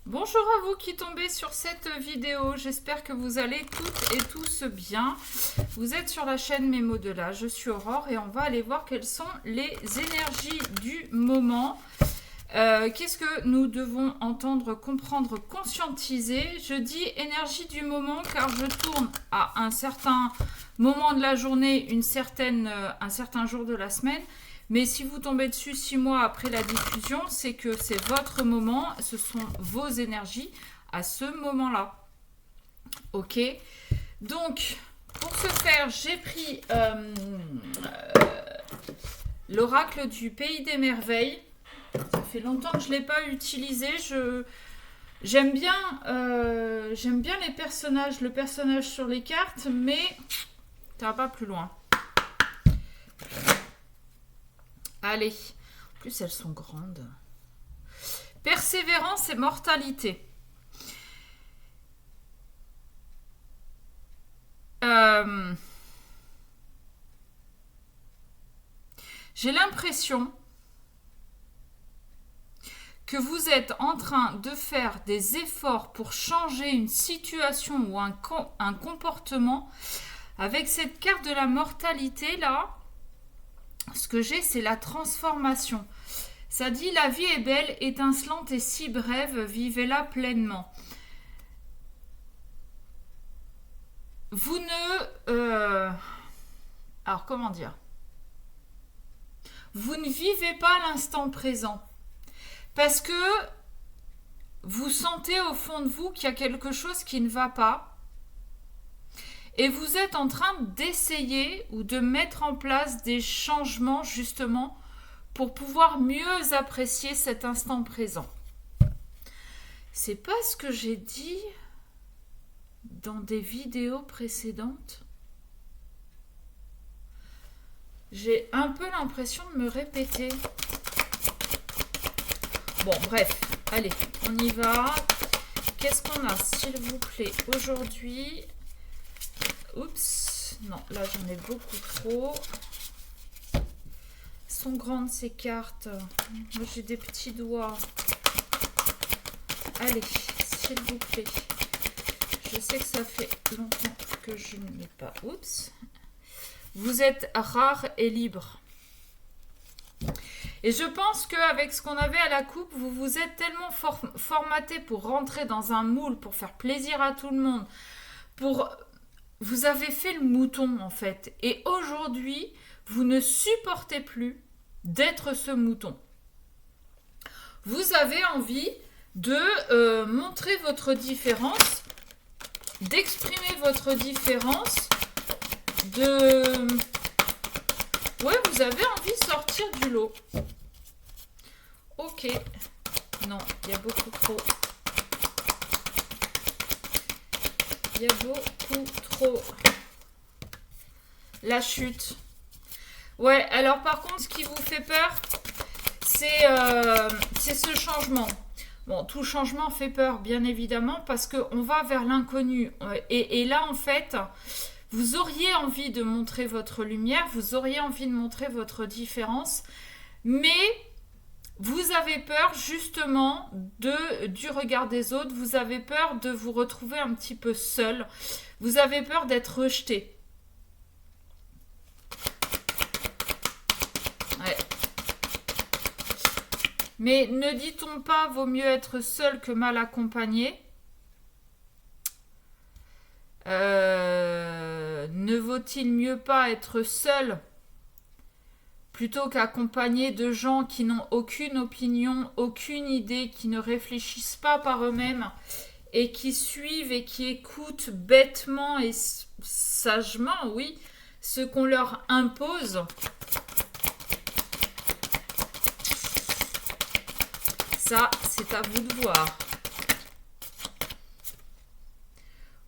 Bonjour à vous qui tombez sur cette vidéo, j'espère que vous allez toutes et tous bien. Vous êtes sur la chaîne Mémo de là, je suis Aurore et on va aller voir quelles sont les énergies du moment. Qu'est-ce que nous devons entendre, comprendre, conscientiser? Je dis énergie du moment car je tourne à un certain moment de la journée, un certain jour de la semaine. Mais si vous tombez dessus 6 mois après la diffusion, c'est que c'est votre moment, ce sont vos énergies à ce moment-là. Ok. Donc, pour ce faire, j'ai pris l'oracle du Pays des Merveilles. Ça fait longtemps que je ne l'ai pas utilisé. J'aime bien les personnages, le personnage sur les cartes, mais ça va pas plus loin. Allez. En plus, elles sont grandes. Persévérance et mortalité. J'ai l'impression que vous êtes en train de faire des efforts pour changer une situation ou un comportement. Avec cette carte de la mortalité, là, ce que j'ai, c'est la transformation. Ça dit, la vie est belle, étincelante et si brève, vivez-la pleinement. Vous ne... alors, comment dire? Vous ne vivez pas l'instant présent. Parce que vous sentez au fond de vous qu'il y a quelque chose qui ne va pas. Et vous êtes en train d'essayer ou de mettre en place des changements justement pour pouvoir mieux apprécier cet instant présent. C'est pas ce que j'ai dit dans des vidéos précédentes. J'ai un peu l'impression de me répéter. Bon, bref, allez, on y va. Qu'est-ce qu'on a, s'il vous plaît, aujourd'hui? Oups, non, là j'en ai beaucoup trop. Elles sont grandes ces cartes. Moi j'ai des petits doigts. Allez, s'il vous plaît. Je sais que ça fait longtemps que je ne l'ai pas. Oups. Vous êtes rare et libre. Et je pense qu'avec ce qu'on avait à la coupe, vous vous êtes tellement formaté pour rentrer dans un moule, pour faire plaisir à tout le monde, vous avez fait le mouton en fait. Et aujourd'hui, vous ne supportez plus d'être ce mouton. Vous avez envie de montrer votre différence, d'exprimer votre différence, ouais, vous avez envie de sortir du lot. Ok. Non, il y a beaucoup trop. Il y a beaucoup trop. La chute. Ouais, alors par contre, ce qui vous fait peur, c'est ce changement. Bon, tout changement fait peur, bien évidemment, parce qu'on va vers l'inconnu. Et là, en fait, vous auriez envie de montrer votre lumière, vous auriez envie de montrer votre différence, mais vous avez peur justement du regard des autres, vous avez peur de vous retrouver un petit peu seul, vous avez peur d'être rejeté. Ouais. Mais ne dit-on pas vaut mieux être seul que mal accompagné? Ne vaut-il mieux pas être seul plutôt qu'accompagné de gens qui n'ont aucune opinion, aucune idée, qui ne réfléchissent pas par eux-mêmes et qui suivent et qui écoutent bêtement et sagement, oui, ce qu'on leur impose? Ça, c'est à vous de voir.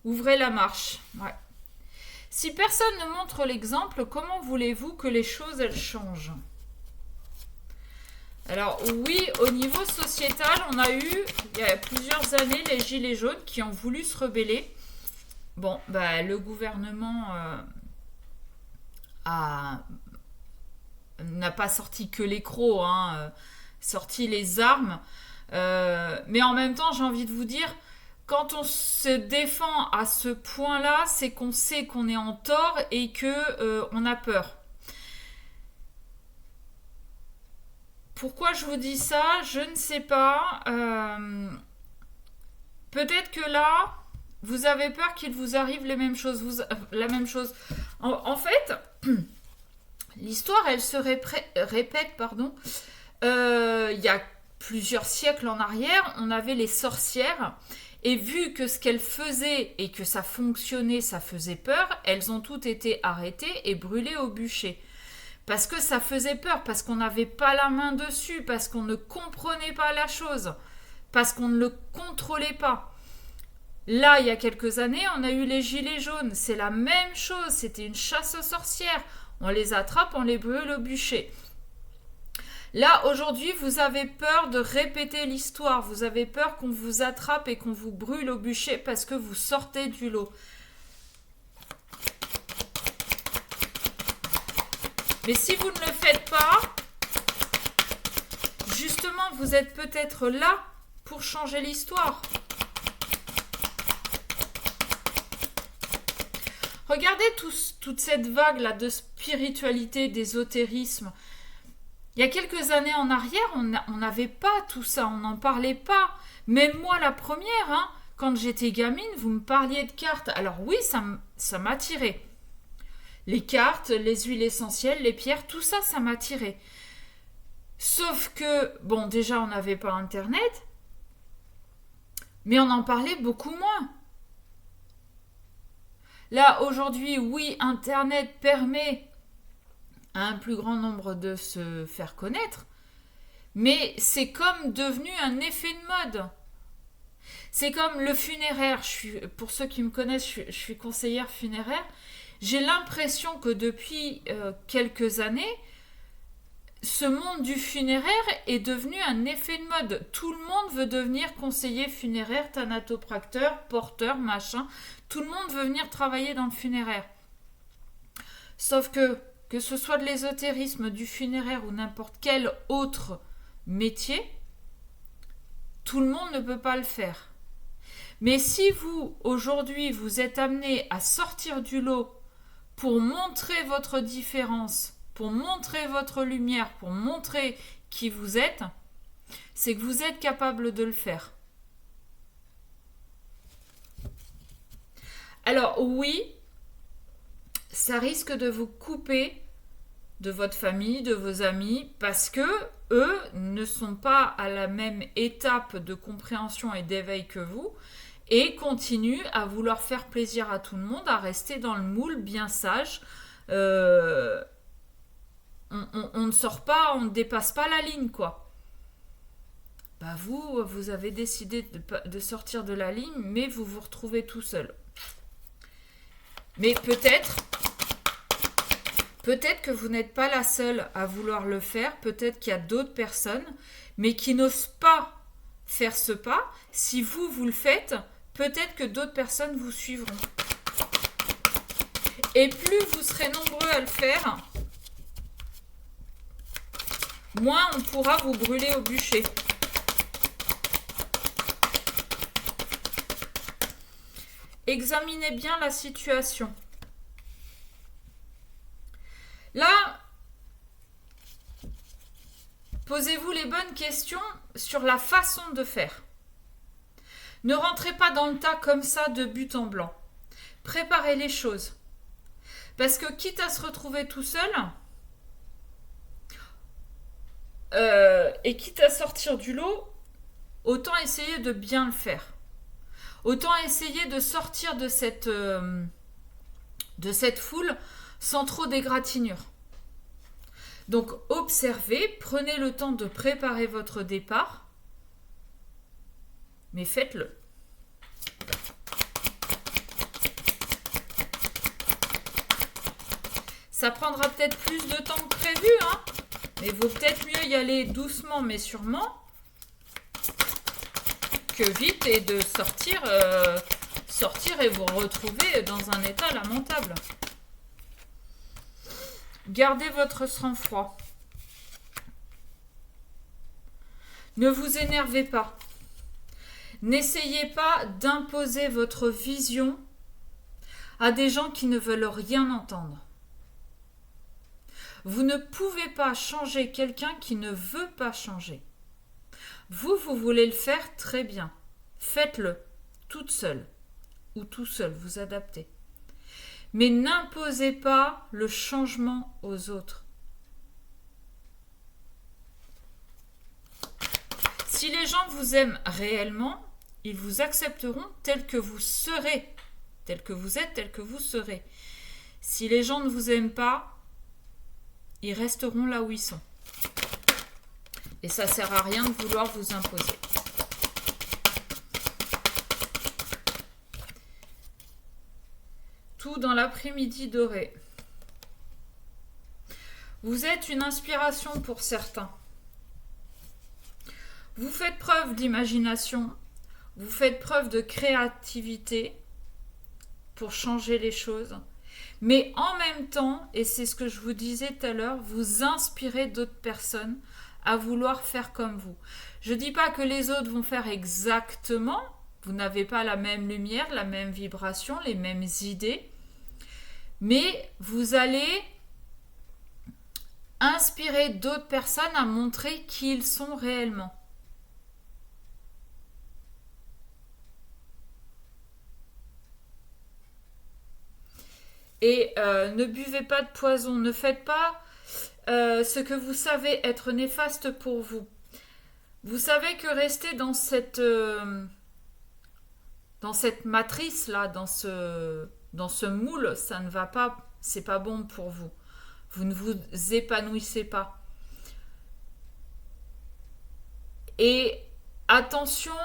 Ouvrez la marche. Ouais. Si personne ne montre l'exemple, comment voulez-vous que les choses elles changent? Alors oui, au niveau sociétal, on a eu, il y a plusieurs années, les gilets jaunes qui ont voulu se rebeller. Bon, bah, le gouvernement n'a pas sorti que les crocs, sorti les armes. mais en même temps, j'ai envie de vous dire, quand on se défend à ce point-là, c'est qu'on sait qu'on est en tort et que on a peur. Pourquoi je vous dis ça? Je ne sais pas. Peut-être que là, vous avez peur qu'il vous arrive les mêmes choses. La même chose. En fait, l'histoire, elle se répète, pardon. Il y a plusieurs siècles en arrière, on avait les sorcières. Et vu que ce qu'elles faisaient et que ça fonctionnait, ça faisait peur, elles ont toutes été arrêtées et brûlées au bûcher. Parce que ça faisait peur, parce qu'on n'avait pas la main dessus, parce qu'on ne comprenait pas la chose, parce qu'on ne le contrôlait pas. Là, il y a quelques années, on a eu les gilets jaunes. C'est la même chose, c'était une chasse aux sorcières. On les attrape, on les brûle au bûcher. Là, aujourd'hui, vous avez peur de répéter l'histoire. Vous avez peur qu'on vous attrape et qu'on vous brûle au bûcher parce que vous sortez du lot. Mais si vous ne le faites pas, justement, vous êtes peut-être là pour changer l'histoire. Regardez toute cette vague-là de spiritualité, d'ésotérisme. Il y a quelques années en arrière, on n'avait pas tout ça, on n'en parlait pas. Même moi, la première, hein, quand j'étais gamine, vous me parliez de cartes. Alors oui, ça m'attirait. Les cartes, les huiles essentielles, les pierres, tout ça, ça m'attirait. Sauf que, bon, déjà, on n'avait pas Internet, mais on en parlait beaucoup moins. Là, aujourd'hui, oui, Internet permet à un plus grand nombre de se faire connaître, mais c'est comme devenu un effet de mode. C'est comme le funéraire. Pour ceux qui me connaissent, je suis conseillère funéraire. J'ai l'impression que depuis quelques années, ce monde du funéraire est devenu un effet de mode. Tout le monde veut devenir conseiller funéraire, thanatopracteur, porteur, machin. Tout le monde veut venir travailler dans le funéraire. Sauf que ce soit de l'ésotérisme, du funéraire ou n'importe quel autre métier, tout le monde ne peut pas le faire. Mais si vous, aujourd'hui, vous êtes amené à sortir du lot pour montrer votre différence, pour montrer votre lumière, pour montrer qui vous êtes, c'est que vous êtes capable de le faire. Alors oui, ça risque de vous couper de votre famille, de vos amis, parce que eux ne sont pas à la même étape de compréhension et d'éveil que vous, et continuent à vouloir faire plaisir à tout le monde, à rester dans le moule bien sage. On ne sort pas, on ne dépasse pas la ligne, quoi. Bah vous avez décidé de sortir de la ligne, mais vous vous retrouvez tout seul. Mais peut-être que vous n'êtes pas la seule à vouloir le faire. Peut-être qu'il y a d'autres personnes, mais qui n'osent pas faire ce pas. Si vous le faites, peut-être que d'autres personnes vous suivront. Et plus vous serez nombreux à le faire, moins on pourra vous brûler au bûcher. Examinez bien la situation. Là, posez-vous les bonnes questions sur la façon de faire. Ne rentrez pas dans le tas comme ça de but en blanc. Préparez les choses. Parce que quitte à se retrouver tout seul, et quitte à sortir du lot, autant essayer de bien le faire. Autant essayer de sortir de cette foule sans trop d'égratignures. Donc observez, prenez le temps de préparer votre départ, mais faites-le. Ça prendra peut-être plus de temps que prévu, hein, mais il vaut peut-être mieux y aller doucement mais sûrement que vite et de sortir et vous retrouver dans un état lamentable. Gardez votre sang-froid. Ne vous énervez pas. N'essayez pas d'imposer votre vision à des gens qui ne veulent rien entendre. Vous ne pouvez pas changer quelqu'un qui ne veut pas changer. Vous voulez le faire très bien. Faites-le, toute seule ou tout seul, vous adaptez. Mais n'imposez pas le changement aux autres. Si les gens vous aiment réellement, ils vous accepteront tel que vous serez, tel que vous êtes, tel que vous serez. Si les gens ne vous aiment pas, ils resteront là où ils sont. Et ça ne sert à rien de vouloir vous imposer. Tout dans l'après-midi doré. Vous êtes une inspiration pour certains. Vous faites preuve d'imagination, vous faites preuve de créativité pour changer les choses. Mais en même temps, et c'est ce que je vous disais tout à l'heure, vous inspirez d'autres personnes à vouloir faire comme vous. Je ne dis pas que les autres vont faire exactement, vous n'avez pas la même lumière, la même vibration, les mêmes idées, mais vous allez inspirer d'autres personnes à montrer qui ils sont réellement. Et ne buvez pas de poison, ne faites pas ce que vous savez être néfaste pour vous. Vous savez que rester dans cette matrice-là, dans ce moule, ça ne va pas, c'est pas bon pour vous. Vous ne vous épanouissez pas. Et attention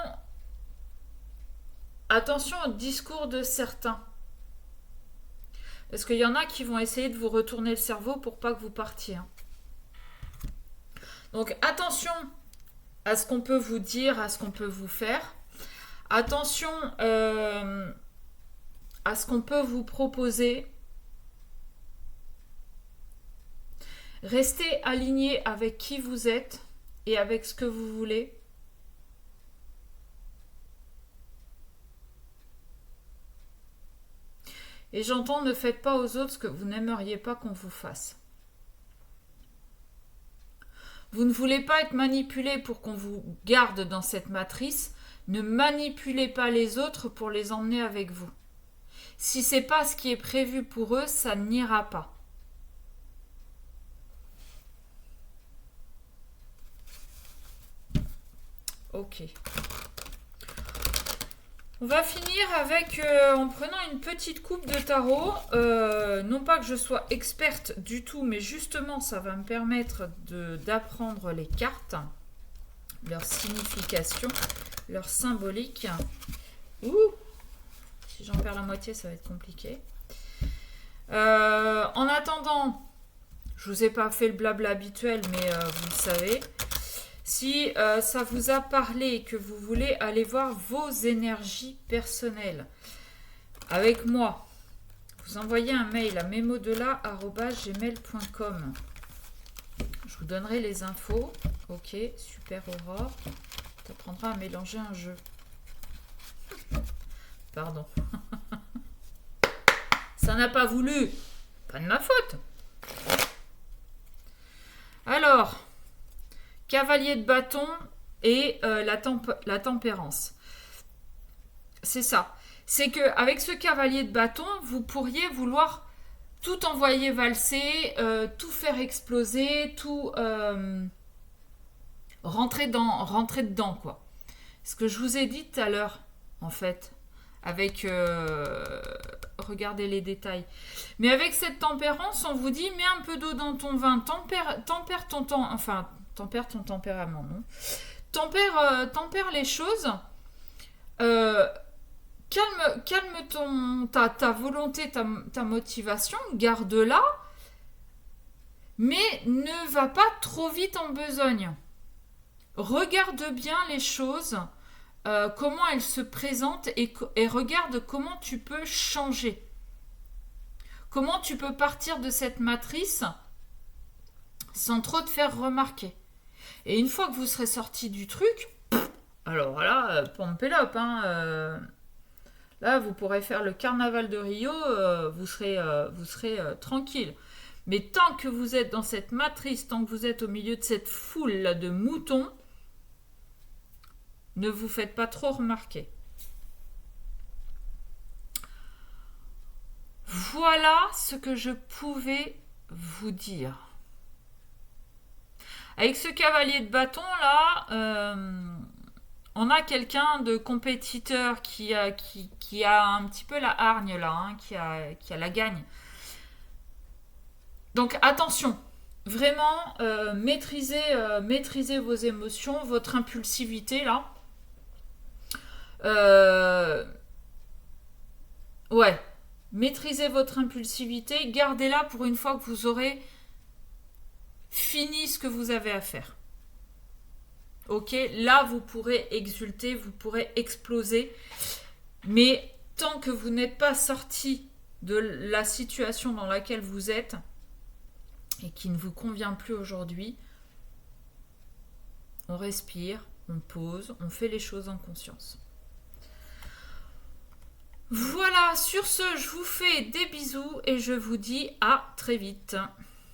au discours de certains. Parce qu'il y en a qui vont essayer de vous retourner le cerveau pour pas que vous partiez. Donc attention à ce qu'on peut vous dire, à ce qu'on peut vous faire. Attention à ce qu'on peut vous proposer. Restez aligné avec qui vous êtes et avec ce que vous voulez. Et j'entends, ne faites pas aux autres ce que vous n'aimeriez pas qu'on vous fasse. Vous ne voulez pas être manipulé pour qu'on vous garde dans cette matrice. Ne manipulez pas les autres pour les emmener avec vous. Si ce n'est pas ce qui est prévu pour eux, ça n'ira pas. Ok. On va finir avec, en prenant une petite coupe de tarot. Non pas que je sois experte du tout, mais justement, ça va me permettre d'apprendre les cartes, leur signification, leur symbolique. Ouh, si j'en perds la moitié, ça va être compliqué. En attendant, je ne vous ai pas fait le blabla habituel, mais vous le savez. Si ça vous a parlé et que vous voulez aller voir vos énergies personnelles avec moi, vous envoyez un mail à memodela@gmail.com. Je vous donnerai les infos. Ok, super Aurore. Tu apprendras à mélanger un jeu. Pardon. Ça n'a pas voulu. Pas de ma faute. Alors... Cavalier de bâton et la tempérance. C'est ça. C'est qu'avec ce cavalier de bâton, vous pourriez vouloir tout envoyer valser, tout faire exploser, tout rentrer dedans, quoi. Ce que je vous ai dit tout à l'heure, en fait, avec... regardez les détails. Mais avec cette tempérance, on vous dit, mets un peu d'eau dans ton vin, tempère ton temps, enfin... Tempère ton tempérament, non? Tempère les choses. Calme ta volonté, ta motivation. Garde-la. Mais ne va pas trop vite en besogne. Regarde bien les choses. Comment elles se présentent et regarde comment tu peux changer. Comment tu peux partir de cette matrice sans trop te faire remarquer. Et une fois que vous serez sorti du truc, Alors là, pompe et up, hein, là, vous pourrez faire le carnaval de Rio, vous serez tranquille. Mais tant que vous êtes dans cette matrice, tant que vous êtes au milieu de cette foule là de moutons, ne vous faites pas trop remarquer. Voilà ce que je pouvais vous dire. Avec ce cavalier de bâton là, on a quelqu'un de compétiteur qui a un petit peu la hargne là, hein, qui a la gagne. Donc attention, vraiment maîtrisez vos émotions, votre impulsivité là. Ouais, maîtrisez votre impulsivité, gardez-la pour une fois que vous aurez fini ce que vous avez à faire. Ok, là vous pourrez exulter, vous pourrez exploser, mais tant que vous n'êtes pas sorti de la situation dans laquelle vous êtes et qui ne vous convient plus aujourd'hui, on respire, on pose, on fait les choses en conscience. Voilà, sur ce, je vous fais des bisous et je vous dis à très vite.